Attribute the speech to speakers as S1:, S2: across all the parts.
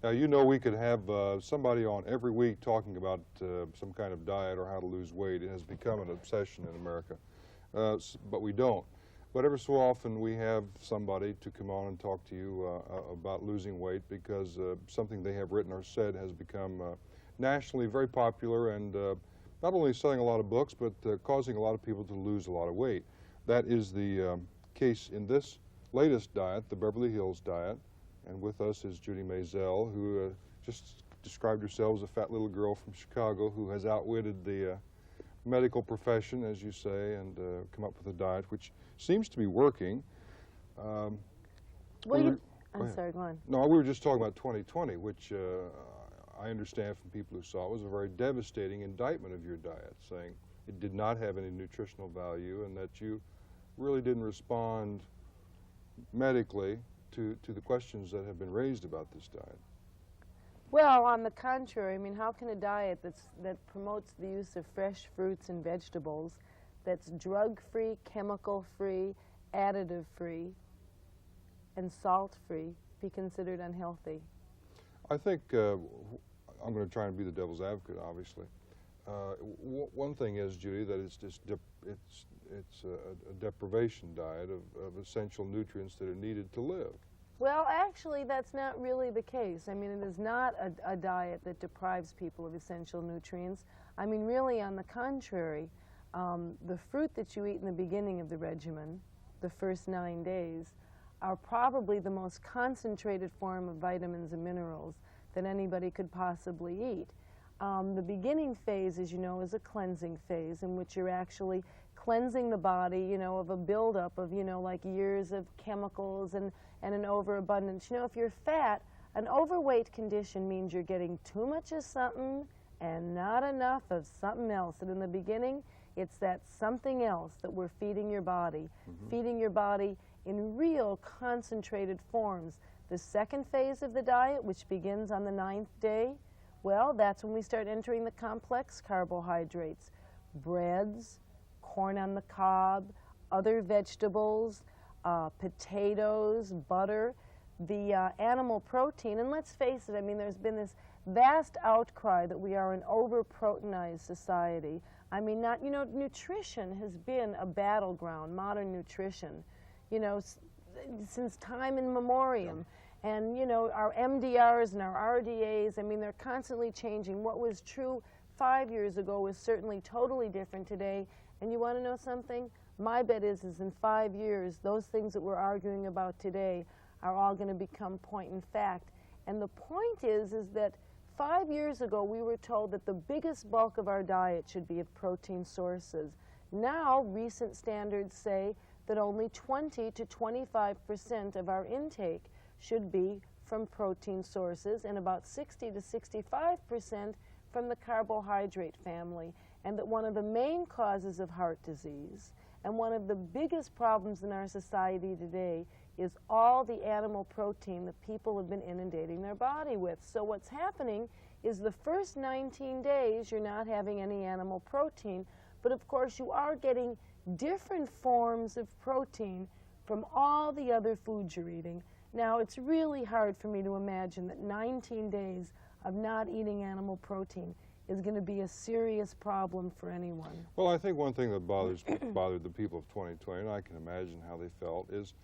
S1: Now, you know, we could have somebody on every week talking about some kind of diet or how to lose weight. It has become an obsession in America, but we don't. But every so often we have somebody to come on and talk to you about losing weight because something they have written or said has become nationally very popular and not only selling a lot of books, but causing a lot of people to lose a lot of weight. That is the case in this latest diet, the Beverly Hills Diet. And with us is Judy Mazel, who just described herself as a fat little girl from Chicago who has outwitted the medical profession, as you say, and come up with a diet which seems to be working.
S2: I'm sorry, go on.
S1: No, we were just talking about 2020, which I understand from people who saw it was a very devastating indictment of your diet, saying it did not have any nutritional value and that you really didn't respond medically to the questions that have been raised about this diet.
S2: Well, on the contrary, I mean, how can a diet that promotes the use of fresh fruits and vegetables, that's drug-free, chemical-free, additive-free, and salt-free, be considered unhealthy?
S1: I think I'm going to try and be the devil's advocate, obviously. One thing is, Judy, that it's a deprivation diet of essential nutrients that are needed to live.
S2: Well, actually, that's not really the case. I mean, it is not a diet that deprives people of essential nutrients. I mean, really, on the contrary, the fruit that you eat in the beginning of the regimen, the first 9 days, are probably the most concentrated form of vitamins and minerals that anybody could possibly eat. The beginning phase, as you know, is a cleansing phase in which you're actually cleansing the body, you know, of a buildup of, you know, like years of chemicals and an overabundance. You know, if you're fat, an overweight condition means you're getting too much of something and not enough of something else. And in the beginning, it's that something else that we're feeding your body, feeding your body in real concentrated forms. The second phase of the diet, which begins on the 9th day, well, that's when we start entering the complex carbohydrates, breads, corn on the cob, other vegetables, potatoes, butter, the animal protein. And let's face it, I mean, there's been this vast outcry that we are an over-proteinized society. I mean, you know, nutrition has been a battleground, modern nutrition, you know, since time immemorial. And, you know, our MDRs and our RDAs, I mean, they're constantly changing. What was true 5 years ago is certainly totally different today. And you want to know something? My bet is in 5 years, those things that we're arguing about today are all going to become point in fact. And the point is that 5 years ago, we were told that the biggest bulk of our diet should be of protein sources. Now, recent standards say that only 20 to 25% of our intake should be from protein sources and about 60 to 65% from the carbohydrate family, and that one of the main causes of heart disease and one of the biggest problems in our society today is all the animal protein that people have been inundating their body with. So what's happening is the first 19 days you're not having any animal protein, but of course you are getting different forms of protein from all the other foods you're eating. Now, it's really hard for me to imagine that 19 days of not eating animal protein is going to be a serious problem for anyone.
S1: Well, I think one thing that bothered the people of 2020, and I can imagine how they felt, is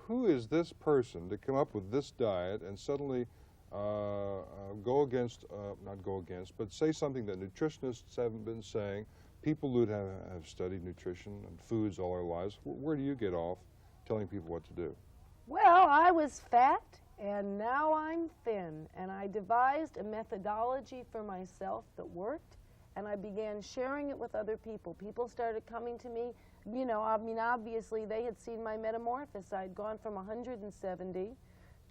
S1: who is this person to come up with this diet and suddenly go against, not go against, but say something that nutritionists haven't been saying, people who have studied nutrition and foods all their lives. Where do you get off telling people what to do?
S2: Well, I was fat, and now I'm thin, and I devised a methodology for myself that worked, and I began sharing it with other people. People started coming to me, you know, I mean, obviously they had seen my metamorphosis. I'd gone from 170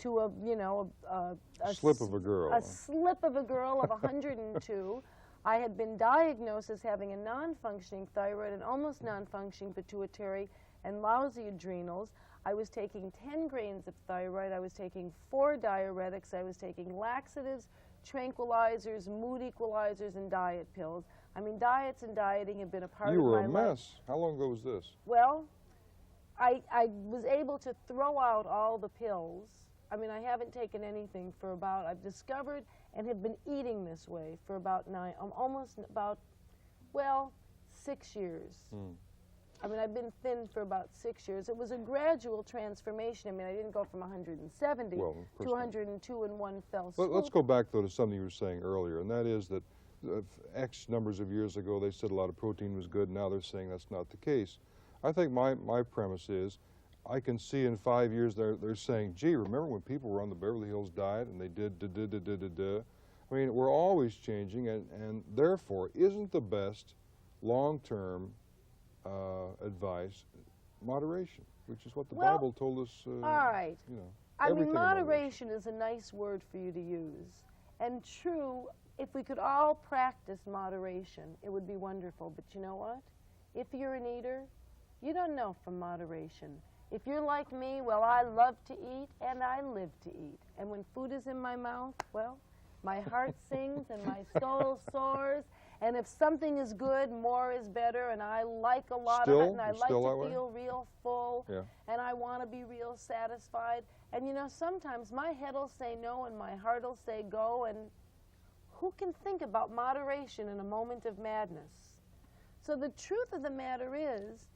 S2: to a, you know, a
S1: slip of a girl.
S2: A slip of a girl of 102. I had been diagnosed as having a non-functioning thyroid and almost non-functioning pituitary and lousy adrenals. I was taking 10 grains of thyroid, I was taking 4 diuretics, I was taking laxatives, tranquilizers, mood equalizers, and diet pills. I mean, diets and dieting have been a part of my life.
S1: You were a mess. How long ago was this?
S2: Well, I was able to throw out all the pills I mean, I haven't taken anything for about, I've discovered and have been eating this way for about almost about, well, 6 years. I mean, I've been thin for about 6 years. It was a gradual transformation. I mean, I didn't go from 170
S1: Well,
S2: to 102 in one fell swoop.
S1: Let's go back, though, to something you were saying earlier, and that is that X numbers of years ago they said a lot of protein was good. Now they're saying that's not the case. I think my premise is I can see in 5 years they're saying, gee, remember when people were on the Beverly Hills Diet and they did da-da-da-da-da-da? I mean, we're always changing, and therefore, isn't the best long-term advice moderation, which is what the Bible told us,
S2: all right.
S1: you know,
S2: I
S1: everything
S2: mean,
S1: in
S2: moderation is a nice word for you to use. And true, if we could all practice moderation, it would be wonderful. But you know what? If you're an eater, you don't know from moderation. If you're like me, well, I love to eat and I live to eat. And when food is in my mouth, well, my heart sings and my soul soars. And if something is good, more is better, and I like a lot of it, and I like to feel real full, and I want to be real satisfied. And you know, sometimes my head will say no and my heart will say go, and who can think about moderation in a moment of madness? So the truth of the matter is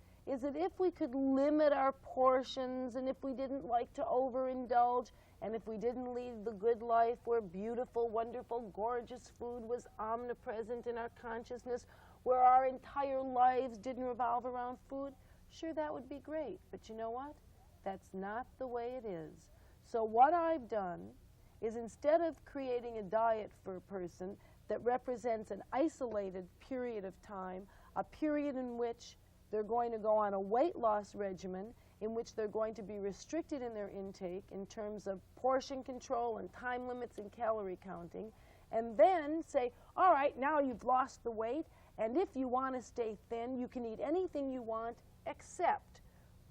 S2: that if we could limit our portions, and if we didn't like to overindulge, and if we didn't lead the good life where beautiful, wonderful, gorgeous food was omnipresent in our consciousness, where our entire lives didn't revolve around food, sure, that would be great. But you know what? That's not the way it is. So what I've done is, instead of creating a diet for a person that represents an isolated period of time, a period in which they're going to go on a weight loss regimen, in which they're going to be restricted in their intake in terms of portion control and time limits and calorie counting, and then say, all right, now you've lost the weight, and if you want to stay thin, you can eat anything you want except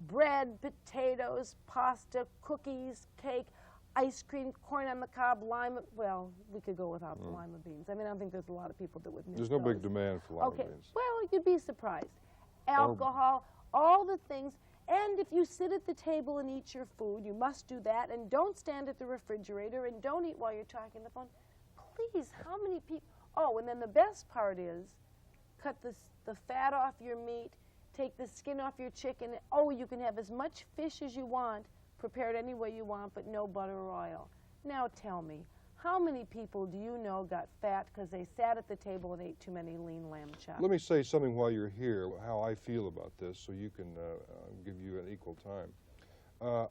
S2: bread, potatoes, pasta, cookies, cake, ice cream, corn on the cob, lima. Well, we could go without the lima beans. I mean, I don't think there's a lot of people that would miss
S1: There's no
S2: those.
S1: big demand for lima beans.
S2: Well, you'd be surprised. Alcohol, all the things. And if you sit at the table and eat your food, you must do that, and don't stand at the refrigerator, and don't eat while you're talking on the phone. Please, how many people? Oh, and then the best part is, cut the fat off your meat, take the skin off your chicken. Oh, you can have as much fish as you want, prepared any way you want, but no butter or oil. Now tell me, how many people do you know got fat because they sat at the table and ate too many lean lamb chops?
S1: Let me say something while you're here, how I feel about this, so you can give you an equal time.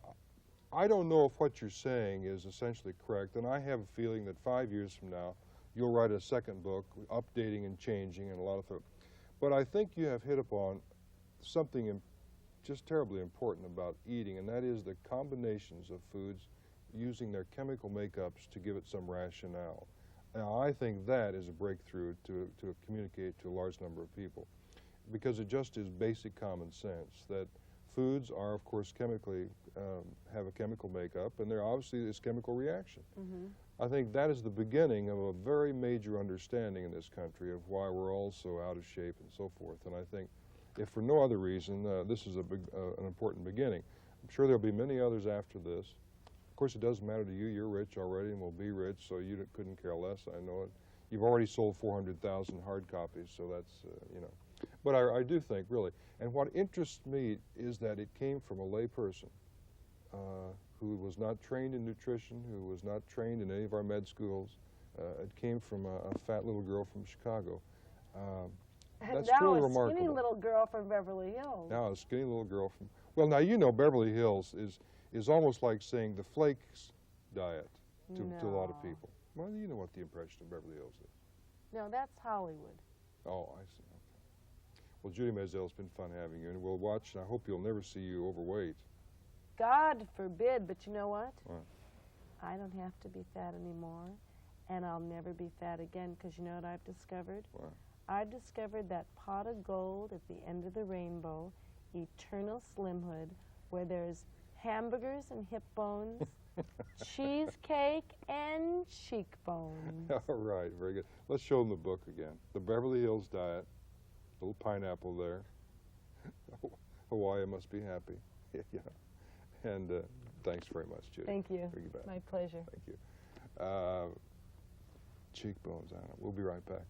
S1: I don't know if what you're saying is essentially correct, and I have a feeling that 5 years from now, you'll write a second book, updating and changing and a lot of things. But I think you have hit upon something just terribly important about eating, and that is the combinations of foods using their chemical makeups to give it some rationale. Now, I think that is a breakthrough to communicate to a large number of people, because it just is basic common sense that foods are, of course, chemically, have a chemical makeup, and there obviously is chemical reaction. I think that is the beginning of a very major understanding in this country of why we're all so out of shape and so forth. And I think, if for no other reason, this is an important beginning. I'm sure there'll be many others after this. Of course, it doesn't matter to you. You're rich already and will be rich, so you couldn't care less. I know it. You've already sold 400,000 hard copies, so that's, you know. But I do think, really, and what interests me is that it came from a lay person who was not trained in nutrition, who was not trained in any of our med schools. It came from a fat little girl from Chicago. That's truly remarkable.
S2: Now a skinny little girl from Beverly Hills.
S1: Now a skinny little girl from, well, now you know Beverly Hills is almost like saying the flakes diet to a lot of people. Well, you know what the impression of Beverly Hills is.
S2: No, that's Hollywood.
S1: Oh, I see. Okay. Well, Judy Mazel, it's been fun having you, and we'll watch, and I hope you'll never see you overweight.
S2: God forbid, but you know what?
S1: What?
S2: I don't have to be fat anymore, and I'll never be fat again, because you know what I've discovered?
S1: What?
S2: I've discovered that pot of gold at the end of the rainbow, eternal slimhood, where there's hamburgers and hip bones, cheesecake and cheekbones.
S1: All right, very good. Let's show them the book again. The Beverly Hills Diet, little pineapple there. Hawaii must be happy. Yeah. And Thanks very much, Judy.
S2: Thank you.
S1: You bet.
S2: My pleasure.
S1: Thank you. Cheekbones, I don't know. We'll be right back.